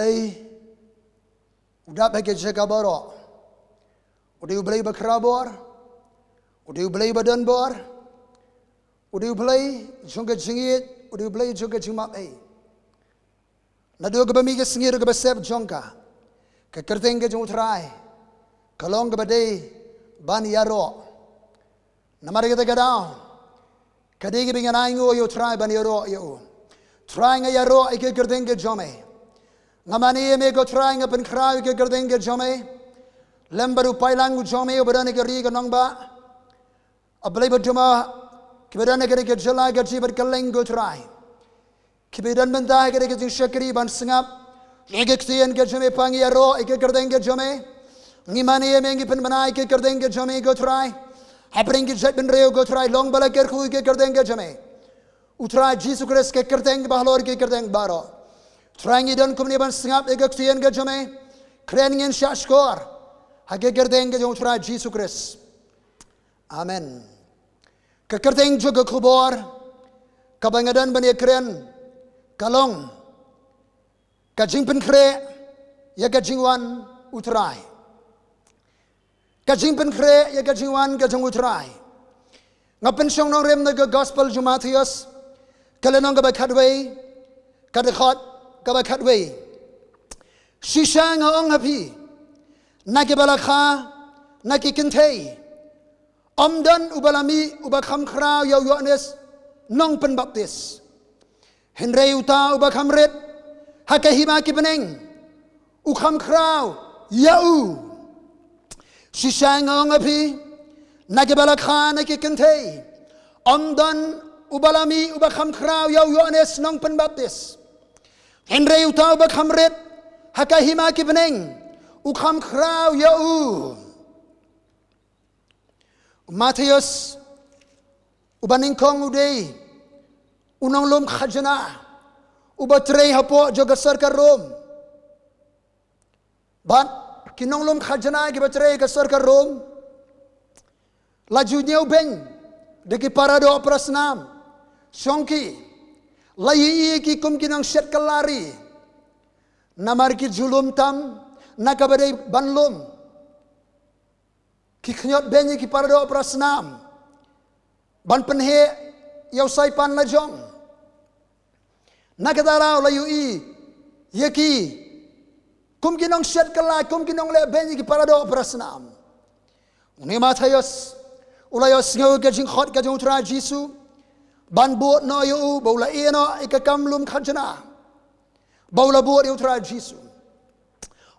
Blei udah pakai jaga baroh. Udah U Blei berkerabor. Udah U Blei badan bor. Udah U Blei juga jingit. Udah U Blei juga jingmap Nadu ke bami ke sengir ke besep jongka. Ke kerteng ke U Trai. Kalong ke badai ban yaro. Namar kita gadau. Kadang ke bingan aingu U Trai ban yaro yo. Trai nga yaro ke kerteng ke jome. Ngamani me ko try nga Jingpynkhreh ke gardeng ke jome lembaru pailang jome obadane ke ri ke nongba ablai bajuma kibadane ke jala ke jibat kaleng go try kibadan mynta ke jingshakri ban sngap ke ktien ke jome pangi aro ke gardeng ke jome ngimani me ngi pen manai ke gardeng ke jome go try habring ke jait ben reo go try long bala kyrkhu ke gardeng ke jome U Trai Jesus Christ ke gardeng bahlor ke gardeng baroh Trangi dan kumni ban sngap egak tian ke jome kren ngin shashkor hage gerdeng ke U Trai Jesus Christ. Amen. Ke gerdeng juga khubor kabangadan ban kren kalong ka Jingpynkhreh ya ka Jingwan U Trai. Ka Jingpynkhreh ya ka Jingwan ka U Trai. Ngapen syong nong rem na gospel Jumatius kalenong ka bakadway kadakot kabakatway shisha nga ong hapi nakibalakha nakikintay amdan ubalami ubakhamkhra yaw yones nong penbaptis henrei uta ubakhamret hakahima kibeneng ukhamkhra yau shisha nga ong hapi nakibalakha nakikintay amdan ubalami ubakhamkhra yaw yones nong penbaptis Henry utau bakhamret hakahima kibeneng ukhamkhraw yau Matius ubaningkong udei unang lom khajana ubatrei hapo joga sarkar rom bat kinong lom khajana gibatrei ka sarkar rom laju nyau beng deki parado prasnam shongki Layi ki kum kinang set kalari namar ki julum tam nakabadai banlum ki khnyot benyi ki parado prasnam ban penhe yaw saipan lajong nakadaraw layu yeki kum kinang set kalai kum kinang le benyi ki parado prasnam uni mathayos ulayos ngeu ke jingkhot ke U Trai Jisu ban buat no yu baula eno ikakam lum khajana baula buat U Trai Jisu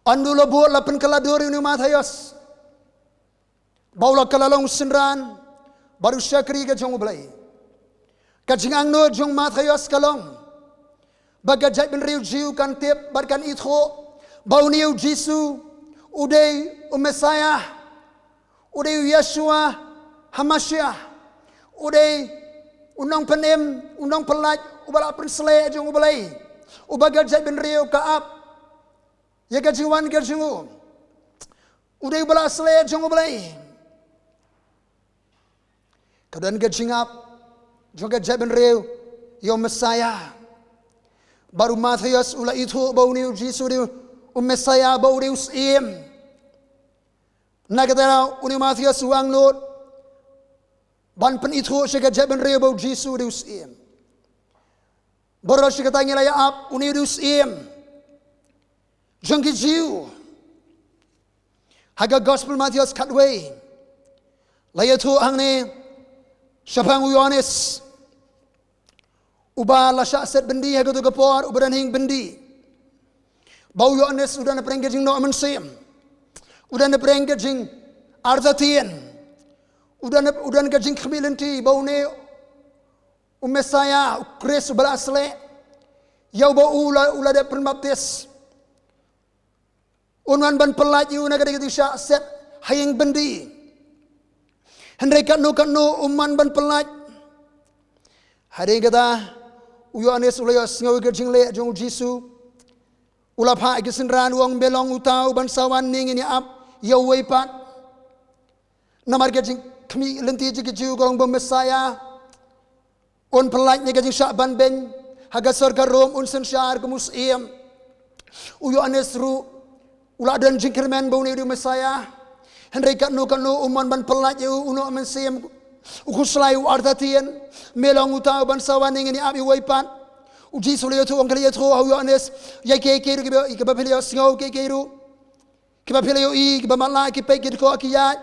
andula buat lapen kaladori ni mathayos baula kalalong sinran baru syakri ke jong U Blei kajingang no jong mathayos kalong bagajai ben riu jiu kan tip barkan itho bau niu Jisu udei Mesaya udei Yeshua Hamashiach udei unang penem, unang pelaj, ubala prinsle jong U Blei, ubaga jai ben rio kaap, ya ka Jingwan ka Jingu, udah ubala sle jong U Blei, kadan ka Jingap, jong ka jai ben rio, yo Mesaya, baru Matius ula itu bau niu Jisu di Mesaya bau niu sim, nagatera uni Matius uang lot. Ban pen itu syaka jaban rebo Jisu deus im. Boro syaka tangi laya ap uni deus im. Jangki jiu. Haga gospel Matius katway. Laya tu hangne syapang uyonis. Uba lasya set bendi haga tu kapor ubadan hing bendi. Bau yonis udah na perengkajing no amansim. Udah na perengkajing artatien. Udan ka jing khmilenti baune Mesaya Christ balasle yau ba ula de penbaptis unwan ban pelat yu na kadang sya set hayeng bendi hendai kan no umman ban pelat hari kata uyanes ula sngi ka jing le jong Jisu ula pha ki sinran wong belong utau ban sawan ning ini ap yau wei pat namar ka jing kami lenti jiki jiu golong Mesaya on pelajnya gajing syak ban ben haga sarkar rom unsen syar ke musim Yohanes ru uladan jingkermen bau ni Messiah. Henry kanu uman ban pelat je uno mensem ukuslai artatien melong utau ban sawaning ni abi waipat. Uji suliyo tu angkali tu Yohanes ya ke ba pilio sngau ke ru. Ke ba pilio ke ba malai ke peit ke ko akiyat.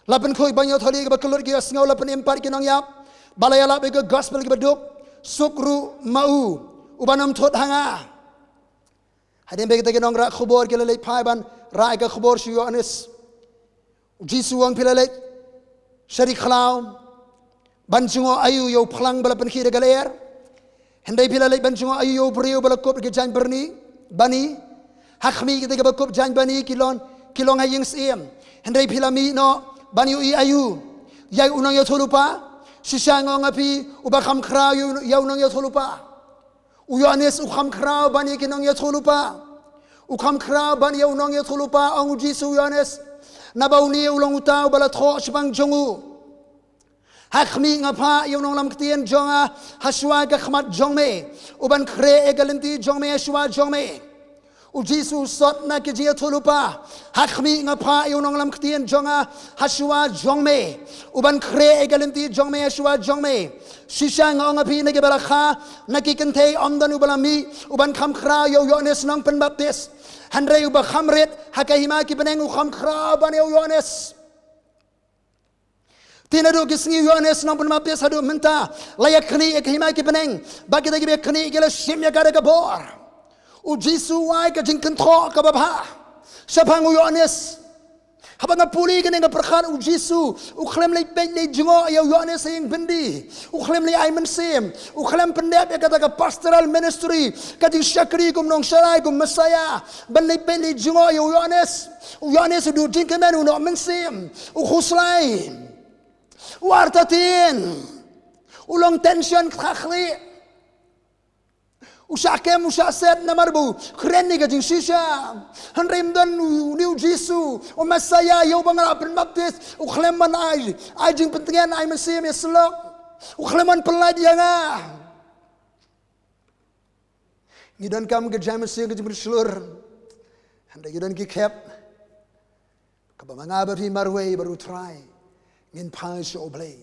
Lapan koi banyo thali ke ba kelur ke sngau lapan empat ke nong yap. Balaya lap ke gospel ke baduk sukru mau ubanam thot hanga. Hadin be kita ke nong ra khubor ke lelai pai ban ra ke khubor shu Yohanes. Uji suang pilalai syari khalau ban jungo ayu yo phlang bala pen khira galer. Hendai pilalai ban jungo ayu yo brio bala kop ke jan berni bani hakmi kita ke bakop jan bani kilong haying siem. Hendai pilami no bani ui ayu yai unang yo tholupa sisangong api ubakam khrau yo unang yo tholupa. Yohanes ukham khrau bani kinong yo tholupa. Ukham khrau bani yo unang yo tholupa ang uji su Yohanes. Nabau ni ulang utau bala tho sebang jongu. Hakmi ngapa yung nong lam ketien jonga haswa ke khmat jongme. Uban kre egalenti jongme haswa jongme. Ujisu sot na ke jia thulupa. Hakmi ngapa yung nong lam ketien jonga haswa jongme. Uban kre egalenti jongme haswa jongme. Sisa ngong api na ke bala kha na ki kente omdan ubalami uban kham khra yo Yohanes nong penbaptis. Handrai ubah khamret hakahima ki peneng ukham khraban Yohanes. Tinadu kisngi Yohanes nong penbaptis hadu mynta layak kini hakahima ki peneng bagi tagi be kini gila shimya kada khubor. Ujisuwai ka Jingpynkhreh ka babha. Sapang Yohanes habang puli kini ka perkhan ujisu ukhlem lay peit lay jungo yo Yohanes saying bendi ukhlem lay ay mensem ukhlem pendep ya kata ka pastoral ministry kati syakri kum nong syarai kum Messiah ban lay peit lay jungo yo Yohanes du jingkemen uno mensem ukhuslai wartatin ulong tension khakhli Ushakem ushaset namarbu krenni ka jing shisha hanrim dan new jisu o Messiah yo bangal apen baptis ukleman ai jing pentingan ai mesim ya selok ukleman peladianga ngidan kam ke jam mesim ke jim selur handa ngidan ki kep ka bamanga ba fi marway baru try ngin pai U Blei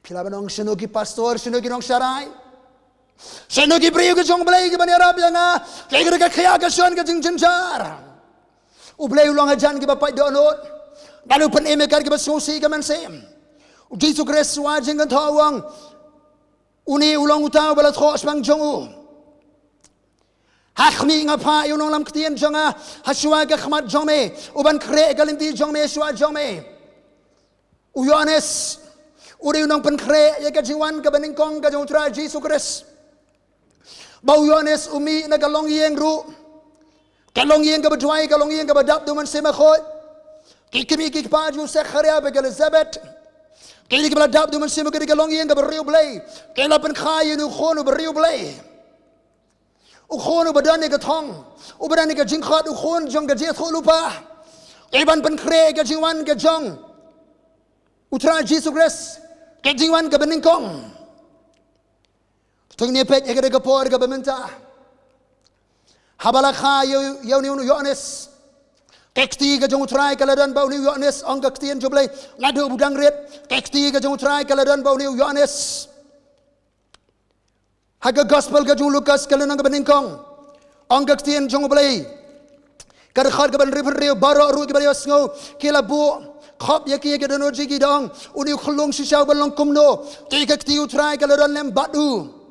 pila banong sino ki pastor sino ki nong sharai Seno ki priyo ke jong Blei ke bani Arab yang kaya ke kaya ke son ke jing jenjar. U Blei ulang ajan ke bapak donot. Lalu pen emekar ke basusi ke mensem. Ujisu kres wajing ke tawang. Uni ulang utau balat khos bang jongu. Hakmi ngapa yunong lam ketien jonga haswa ke khmat jongme. Uban kre galinti jongme haswa jongme. U Yohanes uri unong pen kre ya ke Jingwan ke beningkong ke U Trai Jisu kres. Bau Yohanes umi na kalong yeng ru. Kalong yeng ka badwai, kalong yeng ka badap duman semakhoy. Kikimi kikpaju sekharia beg Elizabeth. Kili ka badap duman semakhoy kalong yeng ka U Blei. Kila pen khayi nu khonu U Blei. Ukhonu badani ka thong. Ubadani ka jingkhat ukhon jong ka jeth lupa. Iban pen kre ka jingwan ka jong. U Trai Jisu Kres. Ka jingwan ka beningkong. Tungni peit ya kada por ka bynta. Habala kha yo ni Yohanes. Teksti ka jong Trai kaladan bau ni Yohanes ong ka ktien U Blei ladu budang ret. Teksti ka jong Trai kaladan bau ni Yohanes. Haga gospel ka jong Lukas kaladan ka beningkong. Ong ka ktien jong U Blei. Kada khar ka ban river baroh ru ka balios ngo kila bu khop ya ki ka dono jigi dong uni khulung shisau balong kumno. Tika kti U Trai kaladan lem badu.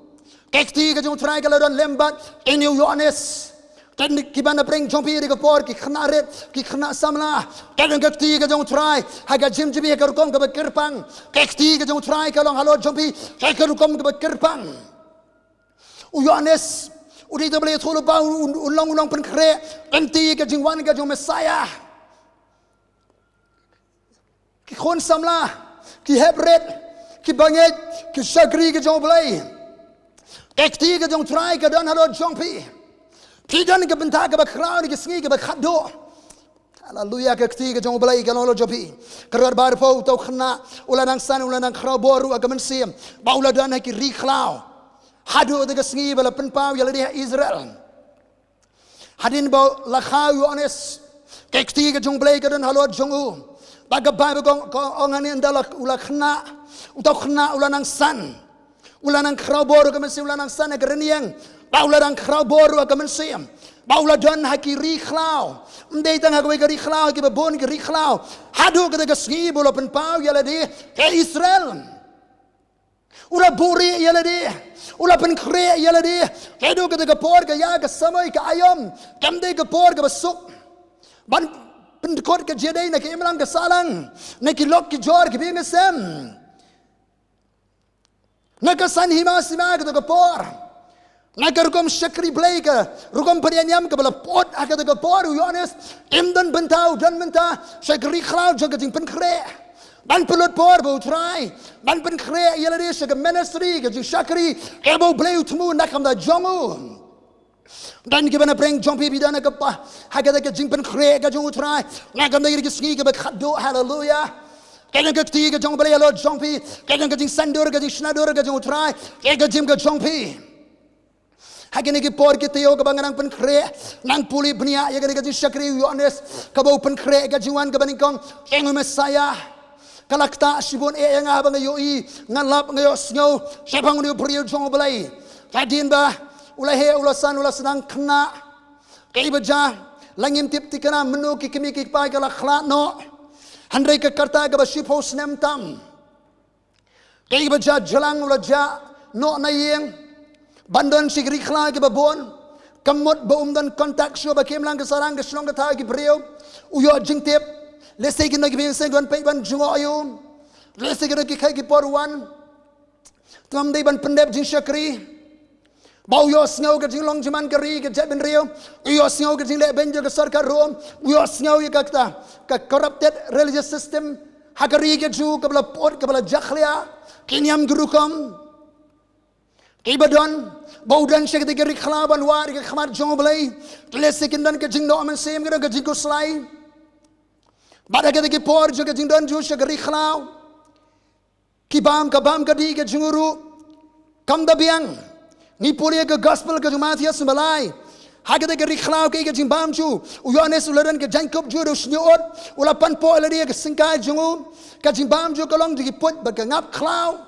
Kekti ka jong Trai kaladan lembat ini Yohanes kan kibana preng jompi ri ka por ki khnaret ki khna samla kan kekti ka jong Trai haga jimjibi ka rukom ka kyrpang kekti ka jong Trai kalong halo jompi ka rukom ka kyrpang U Yohanes udi to Blei thulu pa ulong pen kre enti ka Jingwan ka jong Messiah ki khon samla ki hebret ki banget ki shagri ka jong Blei Ekti ka jong Trai ka dan halo jongpi. Pidan ka bynta ka bakrao ni ka sngi ka bakhado. Haleluya ka ekti ka jong Blei ka halo jongpi. Karuar bar po tau khna ulanang san ulanang khraboru aga mensim. Ba uladan ki ri khlao. Hadu de ka sngi bala penpau ya ladi Israel. hadin bau lakha Yohanes kekti ke jong Blei ke dan halot jong u baga Bible kong hanin dalak ulakna utak khna ulanang san ulanang khubor ke mesi ulanang san ke reniang ba ulanang khubor ke mesi ba uladon hakiri khlau mdei tang hakwe ke khlau ke bon ke khlau hadu ke snggi bolo pen pau yala di ke Israel ula buri yala di ula pen khre yala di hadu ke por ke ya ke samai ke ayom kamde ke por ke besuk ban pendekot ke jadai nak imlang ke salang nak lok ke jor ke bingesem nak san hima sima ke por nak rukom syakri Blei ke rukom pediang ke bala pot ak ke por Yohanes imdan bentau dan menta syakri khlau jaga Jingpynkhreh ban pelut por U Trai ban Jingpynkhreh yala dia syaka ministry ke syakri ke U Blei utmu nak am da jongu dan kita nak bring jong bidana ke pa haga ke Jingpynkhreh ke U Trai nak am da ke sngi ke khado hallelujah kena ke ti ke jong Blei lo jong pi kena ke sandur ke shnador ke U Trai ke jim ke jong pi haga ke por ke teo ke banganang Jingpynkhreh nang puli bnia ya ke syakri Yohanes ke bau Jingpynkhreh ke Jingwan ke banikong engu Mesaya kalakta sibon yang abang yoi ngalap ngayo sngo sepang ni priyo jong Blei kadin ba ulahe ulasan ulasang kena kai baja langim tip tikana menu ki kimi ki pai kala khla no handai ke karta ke baship house nem tam kai baja jalang ulaja no na yeng bandan sigri khla ke babon kamot ba umdan kontak syo ba kemlang ke sarang ke Shillong ke ta ki priyo uyo jingtip lese ki nagi bin sengwan peit ban jungo ayum lese ki nagi kai ki porwan tam dei ban pendep jing syakri bau yo sngo ke jing long jaman keri ke jet ben rio yo sngo ke jing le ben jo ke sarkar rom yo sngo ye kakta ka corrupted religious system hakari ke ju ke bala pot ke bala jakhlia kinyam gurukom ibadon bau dan syek ke ri khlaban war ke khamar jong Blei lese ki dan ke jing no man sem ke jing ko slai bada ke por jo ke jing don ju syek ri khlau kibam kabam ke di ke jinguru kam da biang ni puli ke gospel ke Jumatia sembalai hagade ke rikhlau ke jimbam chu Yohanes uladan ke Jacob ju do snyot ulapan po ladi ke singkai jungu ke jimbam ju kolong di put ba ke ngap khlau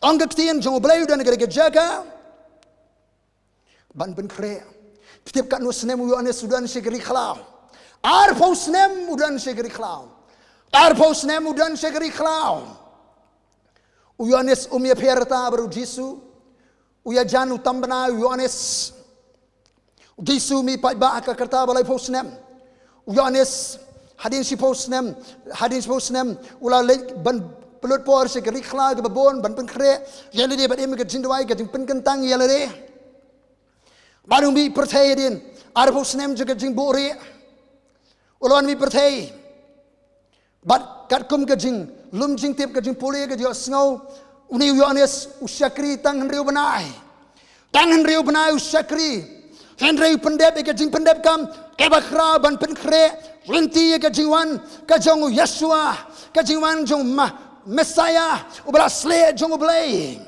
ong ke tien jong Blei dan ke jaga ban Jingpynkhreh tip kat no snem Yohanes sudan se ke rikhlau ar po snem udan se ke rikhlau ar po snem udan se ke rikhlau Yohanes umya perta baru Jisu uya janu tambana Yohanes Jisu mi pai ba ka karta balai posnem Yohanes hadin si posnem ula le ban pelut por se ke rikhla ke babon ban Jingpynkhreh yale de badem ke jinduwai ke Jingpynkhreh yale de baru mi percaya din ar posnem juga jingbori ulon mi percaya bat katkum ke jing lum jing tip ke jing puli ke jo sngo uni Yohanes usyakri tang henriu benai usyakri henriu pendep ke jing pendep kam ke bakhra ban Jingpynkhreh rinti ke Jingwan ke jong Yeshua ke Jingwan jong Mesaya ubala sle jong Blei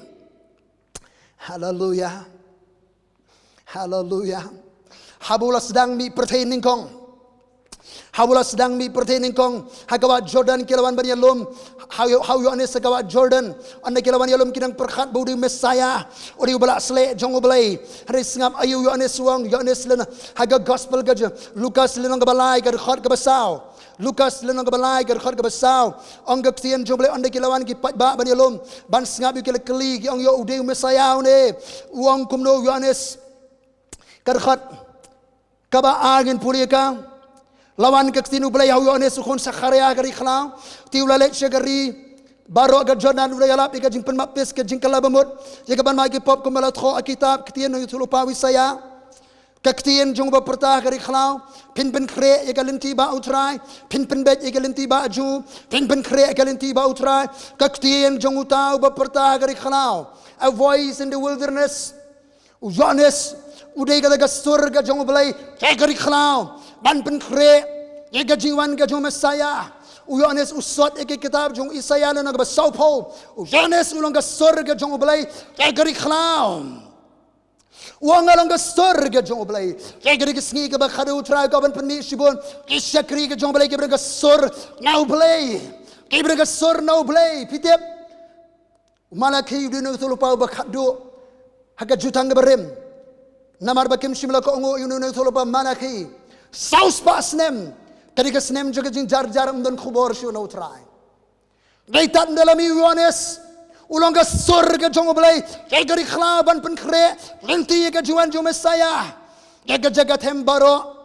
hallelujah hallelujah habula sedang mi pertaining kong Hawala sedang mi pertaining kong hagawat Jordan kilawan bani alum how Yohanes hagawat Jordan anda kilawan alum kinang perkhat budi Mesaya uri ubala sle jong Blei hari sngap ayu Yohanes wang Yohanes lena haga gospel gaja Lukas lena gabalai gar khat gabasau Lukas lena gabalai gar khat gabasau ong gaktian jong Blei anda kilawan ki pat ba bani alum ban sngap yu kili ong yo ude Mesaya ne uang kumno Yohanes gar khat kaba agin pulika lawan ke tinu Blei hau Yohanes khon sakharia gari khlau tiula lek shagari baroh ga Jordan ulai alap ke jing penmapis ke jing kala bamut je ke ban mai ke pop ko mala tho kitab ketien yu tulupa wisaya ke ketien jong ba pertah gari khlau Jingpynkhreh ye galinti ba U Trai bet ye galinti ba ju Jingpynkhreh galinti ba U Trai ke ketien jong utau ba pertah gari khlau a voice in the wilderness Yohanes udai ga surga jong Blei ke gari khlau ban Jingpynkhreh ye ke Jingwan ke jong Mesaya Yohanes usot ke kitab jong Isaya lena ke saupo Yohanes ulong ke surga jong Blei ke gari khlau Wang along ke surga jong Blei. Kegeri ke sngi ke bakhadu U Trai kaban penik sibon. Isyakri ke jong Blei ke berga sur ngau Blei. Ke berga sur ngau Blei. Pitep. Malaki dinu tulupa bakhadu. Haga jutang ke berim. Namar bakim shimla ko ongo yunu tulupa malaki. Saus pa snem. Kadi ke snem juga jing jar dan khubor shu U Trai. Ngeit dalam Yohanes. Ulang ke surga jong Blei. Kegeri khlaban Jingpynkhreh. Linti ke juan jong Mesaya. Kega jagat hem baroh.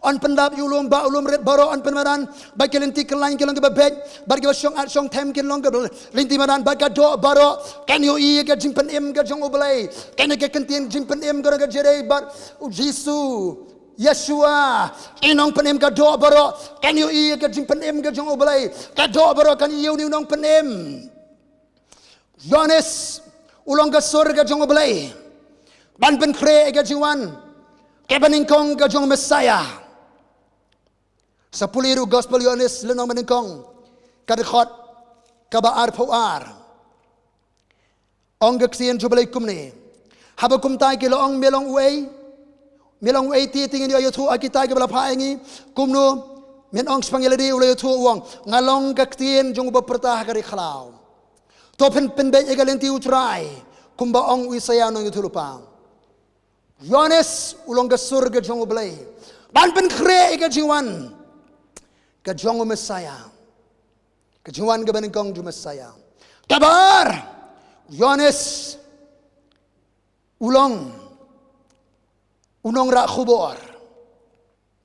On pendap ulum ba ulum red baroh on penmaran. Bagi linti ke lain ke long ke babek. Bagi syong at syong tem ke long ke linti maran. Bagi do baroh. Kan yo iya ke Jingpynkhreh ke jong Blei. Kan ke kentien Jingpynkhreh ke jere bar. Jisu. Yeshua, inong penem ka do baroh. Kan yo iya ke Jingpynkhreh ke jong Blei. Ka do baroh kan yo ni unong penem. Yohanes ulang ke surga jong Blei. Jingpynkhreh ke Jingwan. Ke beningkong ke jong Mesaya. Sepuliru gospel Yohanes lenong beningkong. Kadekot kabaar puar. Ong ke ksien jubilei kumni. Habakum tai ke loong melong uei. Melong uei ti tingin yo tu akitai ke belapa ingi. Kumno men ong spangiladi ulay tu uang. Ngalong ke ksien jong bepertah kari khalau. Topen penbet egalenti U Trai. Kumba ong wisaya nong yutulupang. Yohanes ulong ke surga jong Blei. Jingpynkhreh ke Jingwan. Ke jong Mesaya. Ke Jingwan ke beningkong jong Mesaya. Kabar. Yohanes ulong. Unong rak khubor.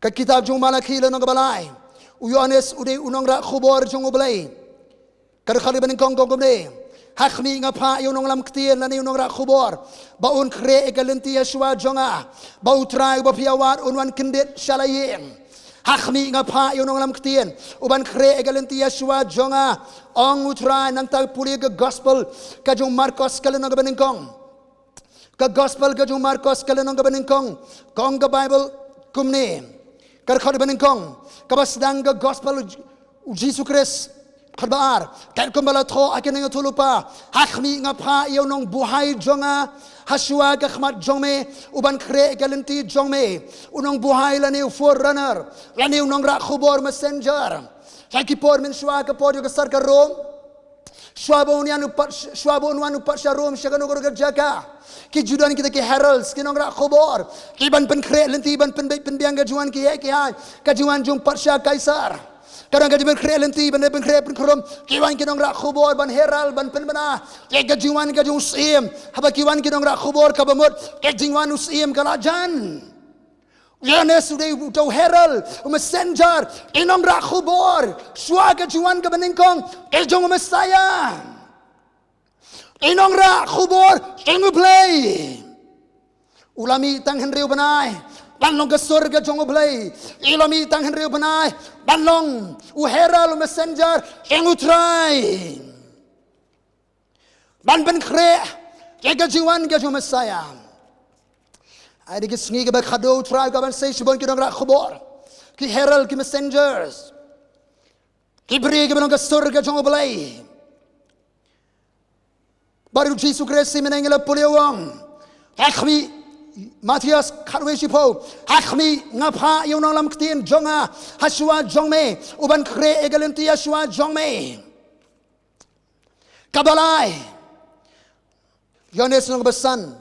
Ke kitab jong Malaki lenong ke balai. Yohanes udah unong rak khubor jong Blei. Kali beningkong kong kumne. Hakmi ngapa yunong lam ktien lani yunong rak khubor. Baun kre egalenti Yeshua jonga. Bau trai bapiawat unwan kendit shalayeng. Hakmi ngapa yunong lam ktien. Uban kre egalenti Yeshua jonga. Ong U Trai nang tag puli ke gospel. Kajong Marcos kalenong ke beningkong. Ke gospel kajong Marcos kalenong ke beningkong. Kong ke Bible kumne. Kali beningkong. Kabasdang ke gospel Jesus Christ. Khadbar, kan kumbala tho akin ng tulupa, hakmi ngapa iyo nong buhay jonga, haswa kakhmat jongme, uban kre galanti jongme, unong buhay lani forerunner, lani unong rak khubor messenger, kipor min shwa kapor yung kasar ka Rome, shwabo unwan upat siya Rome, siya ganugor jaka, ki judan kita ki heralds, kinong rak khubor, ki ban Jingpynkhreh lenti ban penbiang gajuan ki hai, kajuan jong pat siya kaisar. Kadang Jingpynkhreh lenti ban Jingpynkhreh penkerom kiwan kinong rak khubor ban heral ban penbana ke gajuan gajung sim haba kiwan kinong rak khubor kabamut ke jingwan usim kalajan Yohanes sudah utau heral messenger kinong rak khubor swa gajuan ke beningkong ke jong Mesaya kinong rak khubor U Blei ulami tang henriu banai Banlong ke surga jong U Blei. Ilami tang henriu benai. Banlong uheral messenger U Trai. Jingpynkhreh ke Jingwan ke jong Mesaya. Adi ke sngi ke bakhadu U Trai kaban say sibon kinong rak khubor. Ki heral ki messengers. Ki beri ke banlong ke surga jong U Blei. Baru Jesus Christ menengela puliawang. Hakmi Matias kharwe sipo hakmi ngapa yunong lam ktien jonga haswa jongme uban kre egalenti haswa jongme kabalai Yohanes nong besan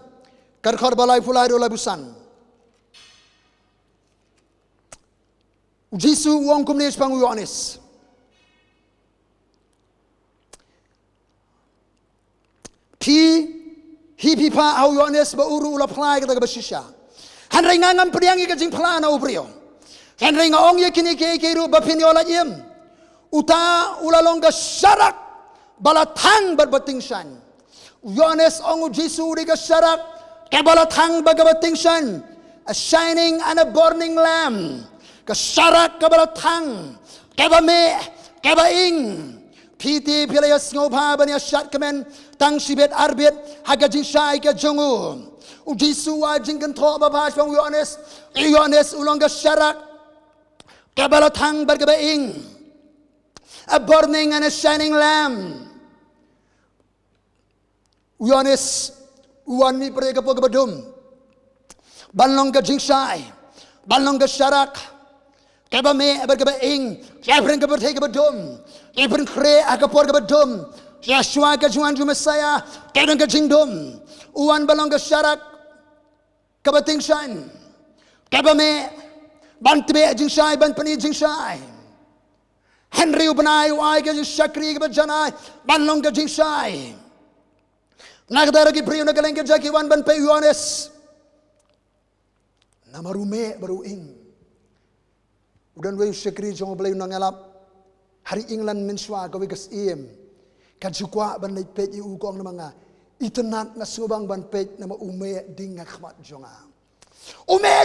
karkhor balai fulai do labusan Jisu wong kumnes pang Yohanes Hipi pa au Yohanes ba uru ula plai kata basisha. Hanrai ngangam pdiang ke jing plana ubrio. Hanrai ngaong ye kini ke ru ba piniola yem. Uta ula longa syarak bala tang berbating shan. Yohanes ong Jisu diga syarak ke bala tang bagabating shan. A shining and a burning lamb. Ke syarak ke bala tang. Ke ba me, ke ba ing. Piti pilaya sngewbha bani asyat kemen tang sibet arbet hagajin syai ke jongu Jisu jingkan tho babash bang Yohanes ulang ke syarak kabala tang bergebaing a burning and a shining lamb Yohanes uan mi pergi ke badum Balong ka jingsai, balong ka syarak, keba me berkeba ing, kebren ka berthei ka bedum, Jingpynkhreh akapor ka bedum, shuwa ka juan ju Messiah, kebren ka jingdum, uan balong ka syarak, keba tingshan, keba me, ban tebe jingsai, ban pani jingsai, Henry ubanai uai ka shakri ka bejanai, balong ka jingsai, nagdara ki priyo nagaleng ka jaki wan ban pe Yohanes, Namar baru ing. Udan wei sekri jong Blei nangalap. Hari England menswa ka wigas iem. Kajukwa ban nei peit u kong namanga. Itenat na subang ban peit nama ding ngakmat jonga.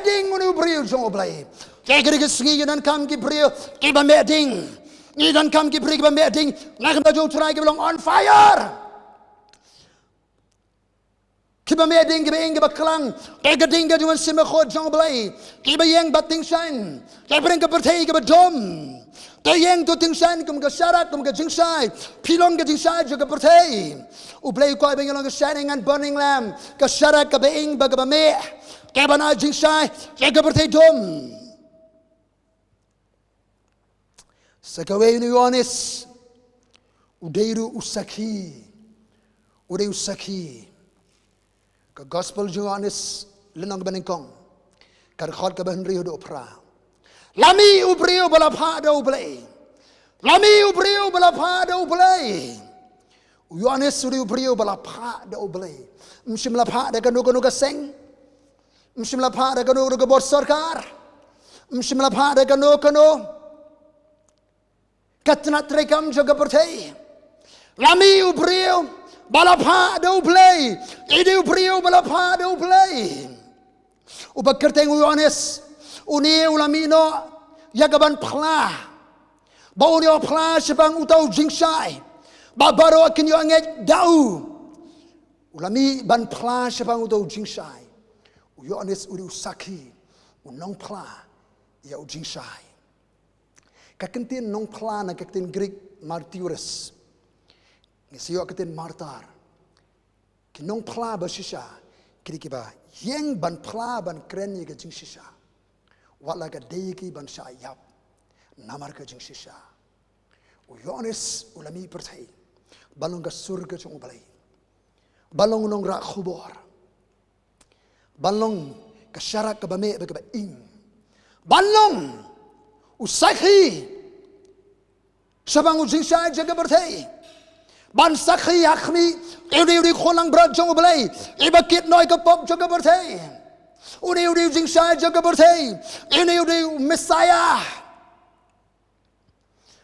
Ding unu brio jong Blei. Kegri snggi dan kam ki brio ki ba ding. Ni dan kam ki brio ki ba ding. Nak ba U Trai ki belong on fire. Kiba meding kiba ing kiba klang kega dinga juan simekhod jong Blei kiba yang bating shan kebren ka berthei kiba dom to yang to ting shan kum ka syarat kum ka jingsai pilong ka jingsai jo ka berthei U Blei ko beng long ka shining and burning lamb ka syarat ka ing ba ka me keba na jingsai kega berthei dom sakawe ni Yohanes udeiru usaki ka gospel Yohanes lenong benengkong karkhot ka benri do pra lami ubrio bala pha do Blei lami ubrio bala pha do Blei Yohanes suri ubrio bala pha do Blei msim la pha da kanu ka seng msim la pha da kanu ka bor sarkar msim la pha da kanu katna trekam jaga perthei lami ubrio balapha do Blei, idi ubrio balapha do Blei. Ubakerteng Yohanes, uni ulamino yagaban pla. Baunyo pla sebang utau jingsai. Baroh akinyo Ngeit dau. Ulami ban pla sebang utau jingsai. Yohanes uri usaki, unong pla ya jingsai. Kakentin nong pla na kakentin Greek martyrs. Ngesiyo ketin martar. Kinong pla ba shisha. Kiri kiba yeng ban pla ban kren ye ke jing shisha. Wala ka deiki ban Jaiaw. Namar ka jing shisha. Yohanes ulami perthei. Balong ka surga jong Blei. Balong nong ra khubor. Balong ka syarak ka bame ba ing. Balong usakhi. Sabang ujing shay jaga perthei. Ban sakhi akhmi uri kholang brat jong Blei ibakit noi ka pop jaga berthei uri jingsai jaga berthei uri Messiah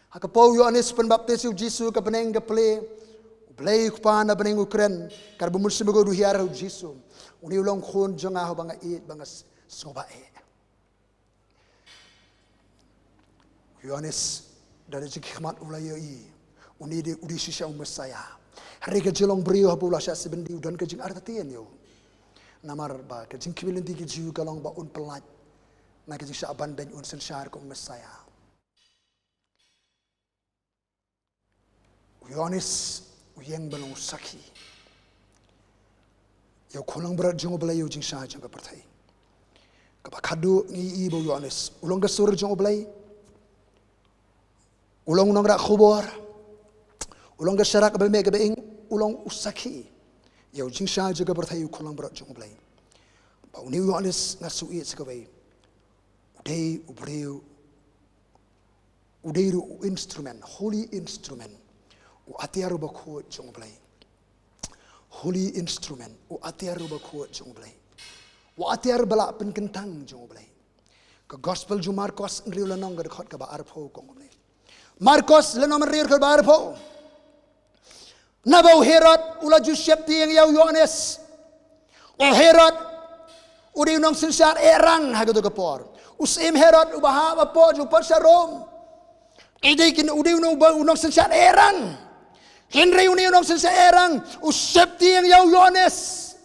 hakapo Yohanes penbaptis Yesus ka peneng ka ple Blei pa na peneng ukren kar bumul simugo du hiara Yesus uri ulong khon jonga banga it banga sngewbha Yohanes dari jikmat ulayo uni di udi shisha Messiah. Hari ke Shillong brio hapula sya sebendi udan ke jing artatien yo. Namar ba ke jing kiwei di ke jiu kalong ba un pelat. Na ke jing sya aban ben un sensyar ko Messiah. Yohanes uyeng balong saki. Yo kholang berat jong Blei yo jing sya jong perthei. Ka kadu ngi ibo Yohanes ulong ke sur jong Blei. Ulong nong ra khubor. Ulong ka syarak ba me ka ing ulong usaki yo jingsha jaga berthai kholang berat jong Blei ba uni Yohanes ngasui sekawai udei ubrio udeiru instrument holy instrument u atiaru ba kho jong Blei holy instrument u atiaru ba kho jong Blei u atiar bala penkentang jong Blei ka gospel ju Marcos nriu lanong ga khot ka ba arpho kong Blei Marcos lanong nriu ka ba arpho Nabau Herod ula Joseph tiang yau Yohanes. Herod udi unong sinsar erang hagatu kapor. Usim Herod ubaha bapo jupa sa Rome. Idi kin udi unong sinsar erang. Henry uni unong sinsar erang Joseph tiang yau Yohanes.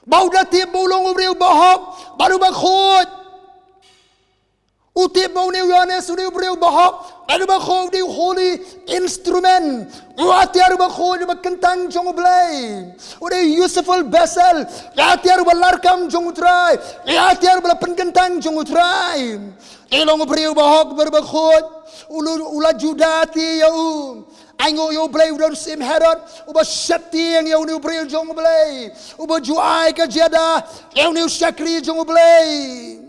Bau dati bulong ubri ubahop baru bakhut. Utip mau ni Yohanes uni beriu bahak, anu bakho di holy instrument. Uatiar bakho di bakentang jong Blei. Uni useful vessel. Uatiar balarkam jong U Trai. Uatiar balapengkentang jong U Trai. Ilong beriu bahak berbakho ula judati yau. Aingo U Blei udon sim Herod. Uba syati yang yau ni beriu jong Blei. Uba juai ke jada yau ni syakri jong Blei.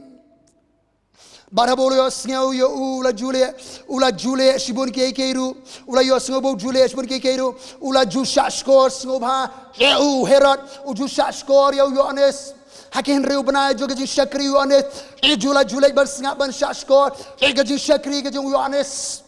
Barabolo sngeu yo ula jule shibun keiru ula yo sngewbha jule shibun keiru ula ju shashkor sngewbha yo Herod uju shashkor yo Yohanes hakin reu bana jo gajin shakri Yohanes e jula jule bar sngap ban shashkor e gajin shakri gajin Yohanes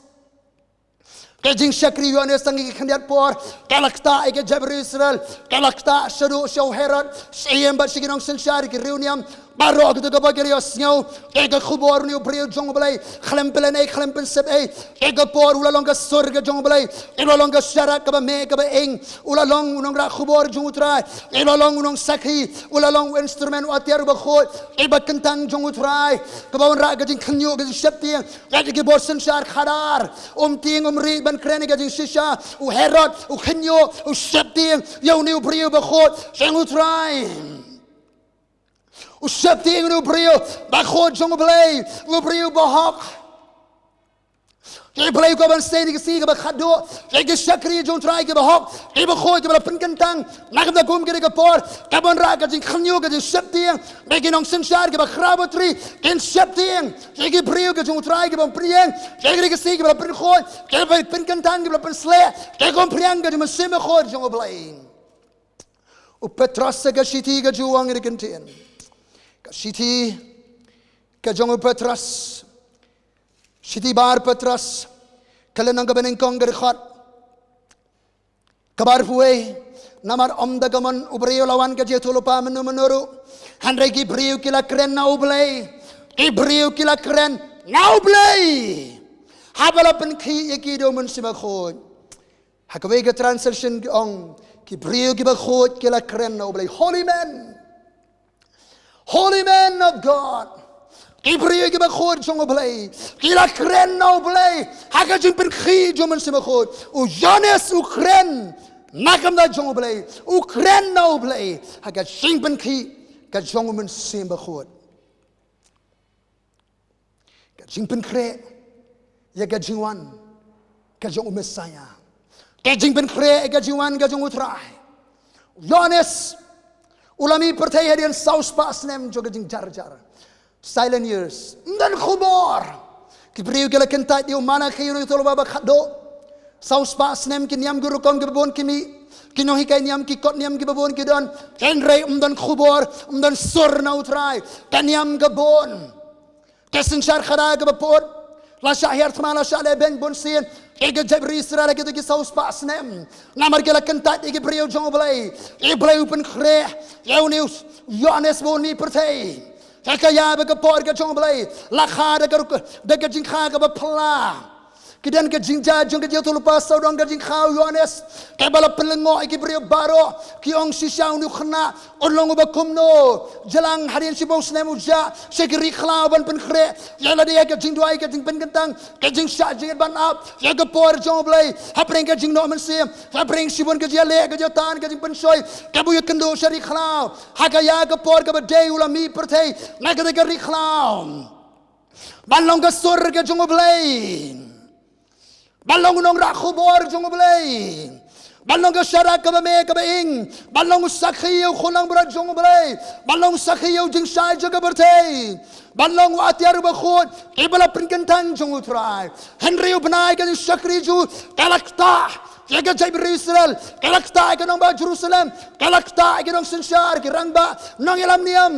gajin shakri Yohanes tangi khandiat por kalakta e jabri Israel kalakta shadu show Herod siem bat shiginong senshar ki reuniam baroh kita kebagi sngeu ega khubor ni beriu jong Blei khlempen ei khlempen sep ei ega por ulalong ke surga jong Blei ulalong ke syarat ke me ke eng ulalong unong ra khubor jong U Trai ulalong unong sakhi ulalong instrumen atiar bakhoi eba kentang jong U Trai ke bawon ra ke jing khnyu ke sep tiang ke bor sensyar khadar ting ri ban krene ke jing shisha u Herod u khnyu u sep tiang yo ni beriu bakhoi jong U Trai Usap ting nu beriu bakhod jong Blei nu beriu bahak ke Blei ko ban sei ke si ke bakhado ke syakri jong Trai ke bahak ke bakhod ke bala penkentang nak da gum ke por ke ban ra ke jing khnyu ke sep ting be ke nong sensyar ke bakhrabotri ke sep ting ke beriu ke jong Trai ke ban priang ke si ke bala penkhod ke penkentang ke bala pensle ke gom priang ke mesim khod jong Blei u Petras ke shiti ke juang ke kentien Siti ke jong Petras Siti bar Petras kalenang gabeneng kong gerkhat kabar huwe namar dagaman ubreo lawan ke jetulupa menuru handai ki beriu kila keren na U Blei ki beriu kila keren na U Blei habala pen ki do mun simakhod hakwe ke translation ong ki beriu ki bakhod kila keren na U Blei Holy man of God. Ibriye ke bakhod jong Blei. Kila kren na U Blei. Haka Jingpynkhreh jomen se bakhod. U Yohanes u kren. Nakam da jong Blei. U kren na U Blei. Haka Jingpynkhreh ka jong men se bakhod. Ka Jingpynkhreh ya ka Jingwan ka jong Messiah. Ka Jingpynkhreh ka Jingwan ka jong U Trai. Yohanes ulami pertai hadian saus pas nem juga jing jar silent years dan khubor kibriu kala kentai dio mana kayu tolo baba khado saus pas nem kinyam guru kom ke bon kimi kinohi kai niam ki kot niam ki babon ki don henrei dan khubor dan sur na U Trai kaniam ke bon kesensyar khara ke bapot la syahir tmala syale ben bon sin ege jabri Israel ke ki saus pas nem namar ke la kentat ege beriu jong Blei e Blei Jingpynkhreh yaunius Yohanes boni pertai kakaya be ke por ke jong Blei la khada ke jingkha ke bapla kidan ke jingja jong ke jetulupa saudong ke jingkha Yohanes ke bala pelengo ege beriu baroh ki ong sisha unu khna onlong ba kumno jalang harian si bos nem uja sekri khla ban Jingpynkhreh yala dia ke jingduwai ke jingpenkentang ke jingsha jing ban up ya ke por jong Blei hapreng ke jingno mensim hapreng sibon ke jale ke jotan ke jingpensoy ke bu kendo shari khla hakaya ke por ke badai ulami pertai nak ke ri khla balong ke sur ke jong Blei balong nong ra khubor jong Blei balong ke syarat ke me ke ing balong sakhiu khulang berat jong Blei balong sakhiu jingsha jaga bertai balong atiar bakhod ibala penkentang jong U Trai henry benai ke syakri ju kalakta jaga jabri Israel kalakta ke nong ba Jerusalem kalakta ke nong sensyar ke rangba nong ilam niam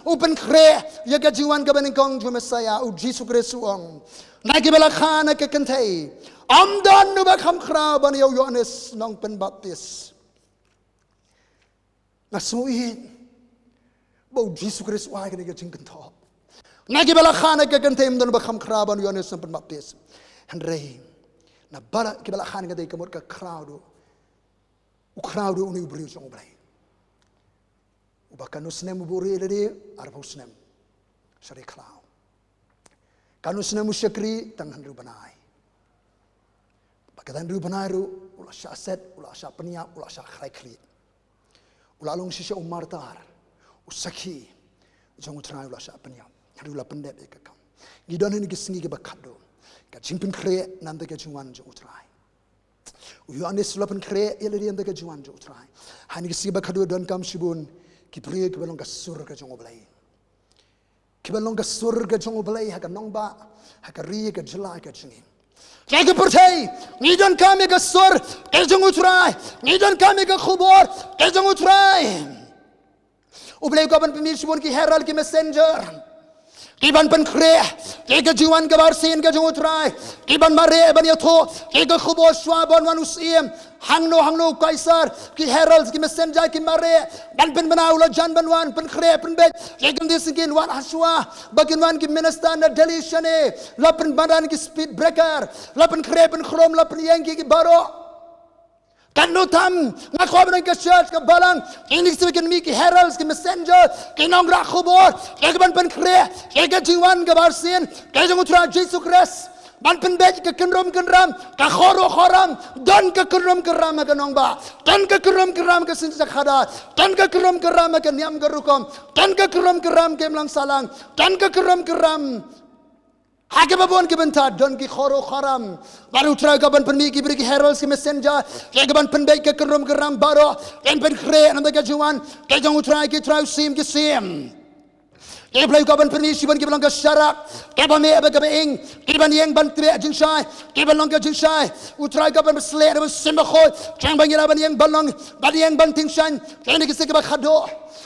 Jingpynkhreh jaga jiwan ke benengkong ju Messiah u Yesus Kristus ong nagi bala khana ke kentai amdan nu bakham khra ban yo Yohanes nong penbaptis nasui bo Yesus Kristus wa ke jing kentop nagi bala khana ke kentai amdan bakham khra ban Yohanes nong penbaptis henrei na bala ke bala khana ke kamot ka crowd u crowd uni beriu jong Blei u bakanu snem buri lede arbo snem sari crowd Kanu sena musyakri tangan ru banai. Pakatan ru banai ru ula syaset, ula syak peniap, ula syak khaikli. Ula long sisya umartar, usaki, jong utrai ula syak peniap. Hadu ula pendep ikakam. Gidon ini kesengi ke bakado. Ka Jingpynkhreh nanti ke Jingwan jong utrai. U anis ula Jingpynkhreh ia lari nanti ke Jingwan jong utrai. Hani kesengi bakado don kam shibun ki pria ke balong ka surga jong U Blei. Ki balong ka surga jong U Blei ha ka nongba, ha ka ri ka jela ka jingi. Kaya percaya, ngidon kami ke sur, ke jong U Trai, ngidon kami ke khubor, ke jong U Trai. U Blei kapan pemishbun ki herald ki messenger. Kiban Jingpynkhreh, ke Jingwan ke barsin ke jong U Trai, kiban mare ban yato, ke khubor shuwa ban wanusim, hangno kaisar, ki herald ki messenger ki mare, ban pen banau la jan ban wan Jingpynkhreh pen bet, ke disingin wan haswa, bagin wan ki minister na delishane, la pen badan ki speed breaker, la Jingpynkhreh pen khrom la pen yang ki baroh. Kan nutam ngakob nang ke church ke balang ini sebagai miki heralds ke messenger ke nongrak khubor ke ban Jingpynkhreh ke Jingwan ke barsin ke jong U Trai Yesus Kristus ban penbet ke kenrom ke khoram dan ke kenrom ke ram ke nongba dan ke kenrom ke ram ke sinsa khada dan ke kenrom ke ram ke niam ke rukom dan ke kenrom ke ram ke mlang salang dan ke kenrom ke ram Hakababon ke bynta don ki khoram baru trai kaban penmi ki beri ki heralds ki messenger ke kaban penbet ke kerum keram baroh en Jingpynkhreh nam ke Jingwan ke jong U Trai ki trai sim ki sim ke play kaban penmi siban ki belang ke syarak ke ban me ke ing ki ban yang ban tre jinshai ke belang ke jinshai U Trai kaban besle ban simbakho chang ban ban yang balong ban yang ban tingshan ke ni ki se ke ba khado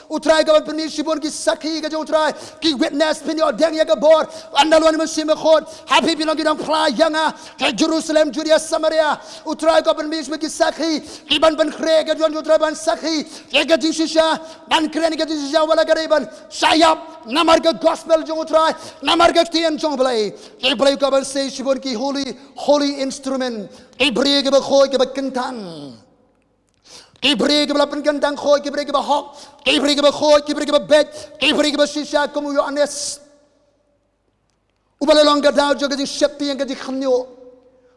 U Trai kaban penmi sibon ki sakhi ke jong U Trai ki witness pin yo deng ya ke bor andalwan men simbakho happy bilang ki dang pla yanga ke Jerusalem Judea Samaria U Trai kaban penmi ki sakhi ki ban Jingpynkhreh ke jong U Trai ban sakhi ke jingshisha ban kren ke jingshisha wala ke ban sayap Namar ke gospel jong U Trai, namar ke tian jong Blei. Ke Blei kabar say shibon ki holy instrument. Ke beri ke bakhoy ke bakentang. Ke beri ke balapan kentang khoy ke beri ke bahok. Ke beri ke bakhoy ke beri ke babet. Ke beri ke basisha kamu yo anes. Ubalalong ke daw jo ke jing shepti yang ke jing khanyo.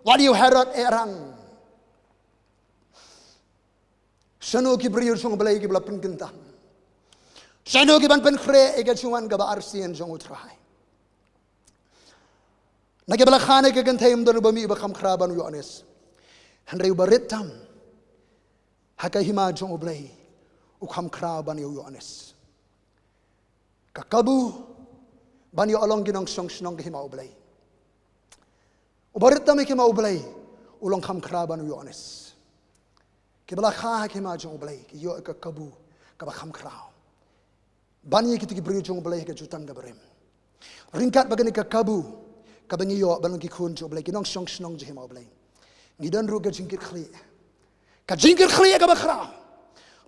Wali yo herod erang. Shanu ki beri jong Blei ke balapan kentang. Shanu ki ban Jingpynkhreh ke Jingwan ke barsin jong U Trai. Nage balakhane ke gantayim don bami bakam khraban yo anes. Hanre ubaritam. Haka hima jong U Blei ukham khraban yo anes. Kakabu ban yo along ginong song ke hima U Blei. Ubaritam ke hima U Blei ulong kham khraban yo anes. Ke balakha ke hima jong U Blei ke yo kakabu ke bakham khrao. Bani kita ki beri jong U Blei ke jutan ke berim. Ringkat bagani ke kabu, ke bangi yo balong ki kun jong U Blei ki nong song je U Blei. Ngidan ru ke Jingpynkhreh. Ke Jingpynkhreh ke bakhra.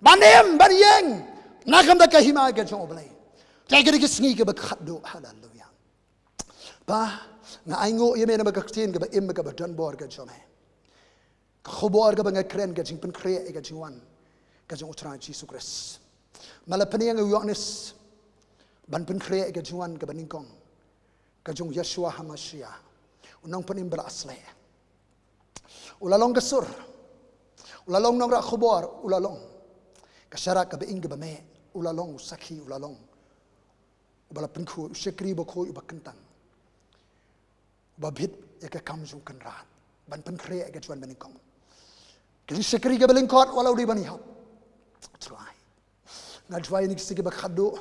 Banem baniyeng nakam da ke hima ke jong U Blei. Ke ki sngi ke bakhat do haleluya. Ba na aingo ye me na baktin ke ba im ke badan bor ke jome. Ke khubor ke bangai kren ke Jingpynkhreh ke Jingwan ke jong U Trai Yesus Kristus. Malapani yang Yohanes ban Jingpynkhreh ke Jingwan ke baningkong ke jong Yeshua Hamashiach unang panim berasle ulalong ke sur ulalong nong rak khubor ulalong ke syarak ke being ke bame ulalong usaki ulalong ubalapin khu usyakri bokho ubakentang babit ya ke kamjung kenrat ban Jingpynkhreh ke Jingwan baningkong ke usyakri ke belingkot walau di banihap try Ngajwai ni kisige bakhado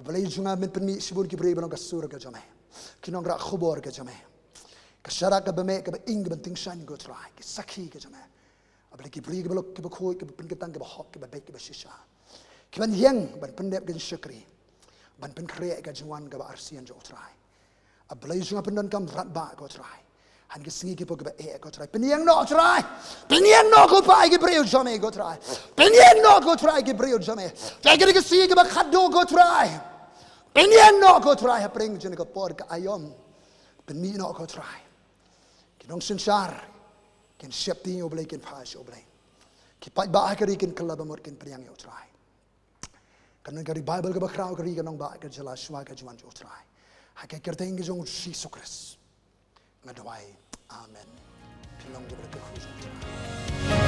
abalay junga men penmi sibur ki beri banong kasur ke jame kinong rak khubor ke jame kasara ke bame ke ing benting shan go try ke sakhi ke jame abalay ki beri ke balok ke bakhoy ke penketang ke bahok ke babek ke basisha ki ban yang ban pendep ke syakri ban Jingpynkhreh ke Jingwan ke barsian jo try abalay junga pendan kam rat ba go try han ke singi ke pok ke go try penyang no try penyang no ko pai ke beri jame go try penyang no go try ke beri jame take ke singi ke bakhado go try penyang no go try pring jene ke por ke ayom penmi no go try kinong sensar ken shepti U Blei ken pas U Blei ki pai ba ke ri ken kalabamor ken penyang yo try kan ke Bible ke bakrau ke ri kenong ba ke jelas shwa ke Jingwan jo try Hake kerteng ke jong Jesus Christ. Ngadawai. Amen. Shillong di berkekhusus.